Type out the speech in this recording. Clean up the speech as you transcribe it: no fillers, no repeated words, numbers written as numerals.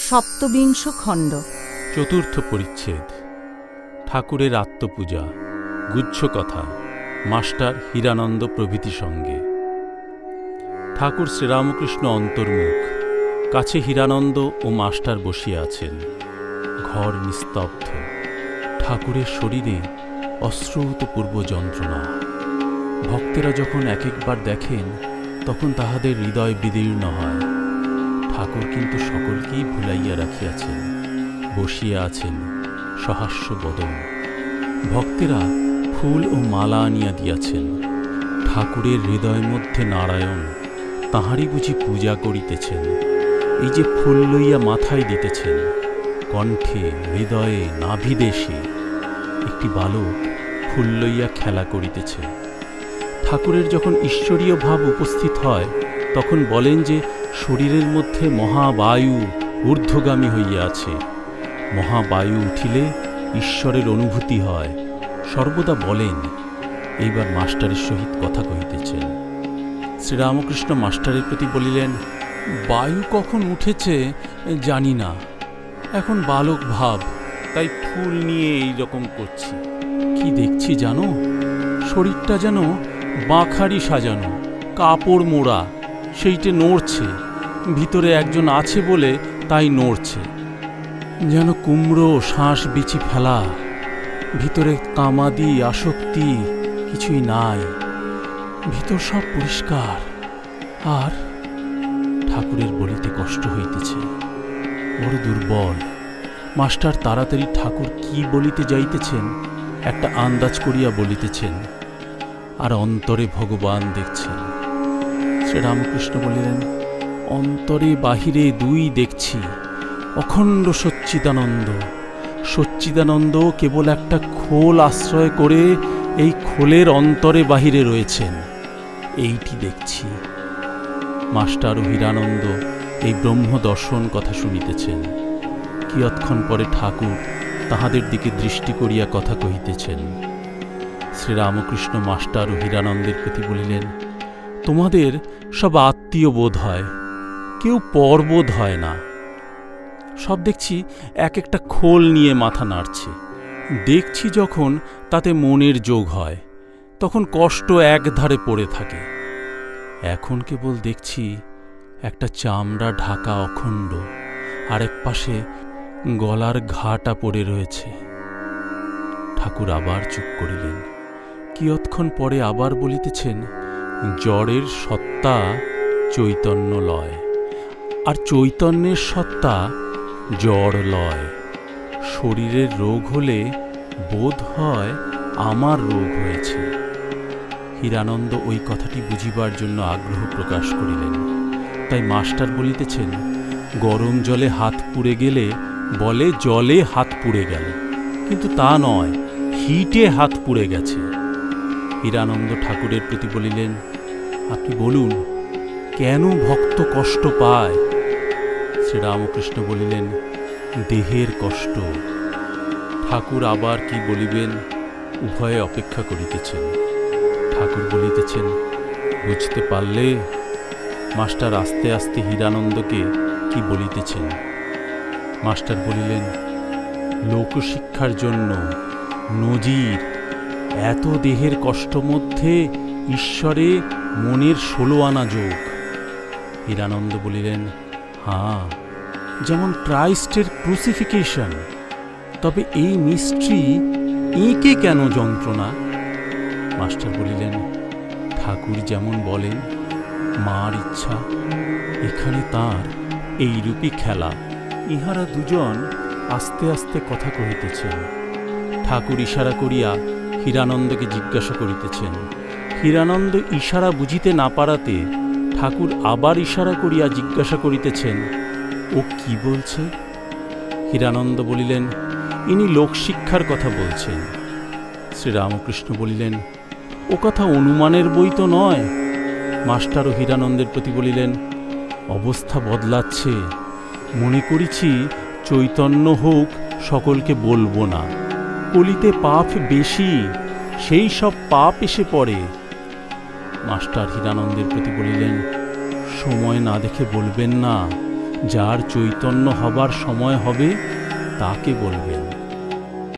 সপ্তবিংশ খণ্ড। চতুর্থ পরিচ্ছেদ। ঠাকুরের আত্মপূজা, গুচ্ছ কথা, মাস্টার হীরানন্দ প্রভৃতি সঙ্গে। ঠাকুর শ্রীরামকৃষ্ণ অন্তর্মুখ, কাছে হীরানন্দ ও মাস্টার বসিয়া আছেন। ঘর নিস্তব্ধ। ঠাকুরের শরীরে অশ্রুতপূর্ব যন্ত্রণা। ভক্তেরা যখন এক একবার দেখেন তখন তাহাদের হৃদয় বিদীর্ণ হয়। ঠাকুর কিন্তু সকলকেই ভুলাইয়া রাখিয়াছেন, বসিয়া আছেন সহাস্য বদন। ভক্তেরা ফুল ও মালা আনিয়া দিয়াছেন। ঠাকুরের হৃদয়ের মধ্যে নারায়ণ, তাহারই বুঝি পূজা করিতেছেন। এই যে ফুল লইয়া মাথায় দিতেছেন, কণ্ঠে, হৃদয়ে, নাভিদেশে একটি বালক ফুল লইয়া খেলা করিতেছে। ঠাকুরের যখন ঈশ্বরীয় ভাব উপস্থিত হয় তখন বলেন যে শরীরের মধ্যে মহাবায়ু ঊর্ধ্বগামী হইয়া আছে। মহাবায়ু উঠিলে ঈশ্বরের অনুভূতি হয়, সর্বদা বলেন। এইবার মাস্টারের সহিত কথা কহিতেছেন। শ্রীরামকৃষ্ণ মাস্টারের প্রতি বলিলেন, বায়ু কখন উঠেছে জানি না, এখন বালক ভাব, তাই ফুল নিয়ে এই রকম করছি। কি দেখছি জানো, শরীরটা যেন বাঁখারি সাজানো, কাপড় মোড়া, সেইটে নড়ছে। ভিতরে একজন আছে বলে তাই নড়ছে, যেন কুমড়ো শ্বাস বিচি ফেলা। ভিতরে কামাদি আসক্তি কিছুই নাই, ভিতর সব পরিষ্কার। আর ঠাকুরের বলিতে কষ্ট হইতেছে, বড় দুর্বল। মাস্টার তাড়াতাড়ি ঠাকুর কি বলিতে যাইতেছেন একটা আন্দাজ করিয়া বলিতেছেন, আর অন্তরে ভগবান দেখছেন। শ্রীরামকৃষ্ণ বলিলেন, অন্তরে বাহিরে দুই দেখছি, অখণ্ড সচ্চিদানন্দ। সচ্চিদানন্দ কেবল একটা খোল আশ্রয় করে এই খোলের অন্তরে বাহিরে রয়েছেন, এইটি দেখছি। মাস্টার ও হীরানন্দ এই ব্রহ্ম দর্শন কথা শুনিতেছেন। কিয়ৎক্ষণ পরে ঠাকুর তাহাদের দিকে দৃষ্টি করিয়া কথা কহিতেছেন। শ্রীরামকৃষ্ণ মাস্টার ও হীরানন্দের প্রতি বলিলেন, তোমাদের সব আত্মীয় বোধ হয়, কেউ পর বোধ হয় না। সব দেখছি এক একটা খোল নিয়ে মাথা নাড়ছে। দেখছি যখন তাতে মনের যোগ হয়, তখন কষ্ট একধারে পড়ে থাকে। এখন কেবল দেখছি একটা চামড়া ঢাকা অখণ্ড, আরেক পাশে গলার ঘাটা পড়ে রয়েছে। ঠাকুর আবার চুপ করিলেন। কিয়ৎক্ষণ পরে আবার বলিতেছেন, জড়ের সত্তা চৈতন্য লয়, আর চৈতন্যের সত্তা জড় লয়। শরীরের রোগ হলে বোধ হয় আমার রোগ হয়েছে। হীরানন্দ ওই কথাটি বুঝিবার জন্য আগ্রহ প্রকাশ করিলেন। তাই মাস্টার বলিতেছেন, গরম জলে হাত পুড়ে গেলে বলে জলে হাত পুড়ে গেল, কিন্তু তা নয়, হিটে হাত পুড়ে গেছে। হীরানন্দ ঠাকুরের প্রতি বলিলেন, আপনি বলুন কেন ভক্ত কষ্ট পায়? শ্রীরামকৃষ্ণ বলিলেন, দেহের কষ্ট। ঠাকুর আবার কি বলিবেন, উভয়ে অপেক্ষা করিতেছেন। ঠাকুর বলিতেছেন, বুঝতে পারলে? মাস্টার আস্তে আস্তে হীরানন্দকে কি বলিতেছেন। মাস্টার বলিলেন, লোকশিক্ষার জন্য নজির, এত দেহের কষ্ট মধ্যে ঈশ্বরে মনের 16 আনা যোগ। হীরানন্দ বলিলেন, হ্যাঁ, যেমন ক্রাইস্টের ক্রুসিফিকেশন। তবে এই মিস্ট্রি এঁকে কেন যন্ত্রণা? মাস্টার বলিলেন, ঠাকুর যেমন বলেন, মার ইচ্ছা, এখানে তার এইরূপই খেলা। ইহারা দুজন আস্তে আস্তে কথা কহিতেছেন। ঠাকুর ইশারা করিয়া হীরানন্দকে জিজ্ঞাসা করিতেছেন। হীরানন্দ ইশারা বুঝিতে না পারাতে ঠাকুর আবার ইশারা করিয়া জিজ্ঞাসা করিতেছেন, ও কি বলছে? হীরানন্দ বলিলেন, ইনি লোকশিক্ষার কথা বলছেন। শ্রীরামকৃষ্ণ বলিলেন, ও কথা অনুমানের বই তো নয়। মাস্টার ও হীরানন্দের প্রতি বলিলেন, অবস্থা বদলাচ্ছে, মনে করিছি চৈতন্য হোক সকলকে বলবো না। কলিতে পাপ বেশি, সেই সব পাপ এসে পড়ে। মাস্টার হীরানন্দের প্রতি বলিলেন, সময় না দেখে বলবেন না, যার চৈতন্য হবার সময় হবে তাকে বলবে।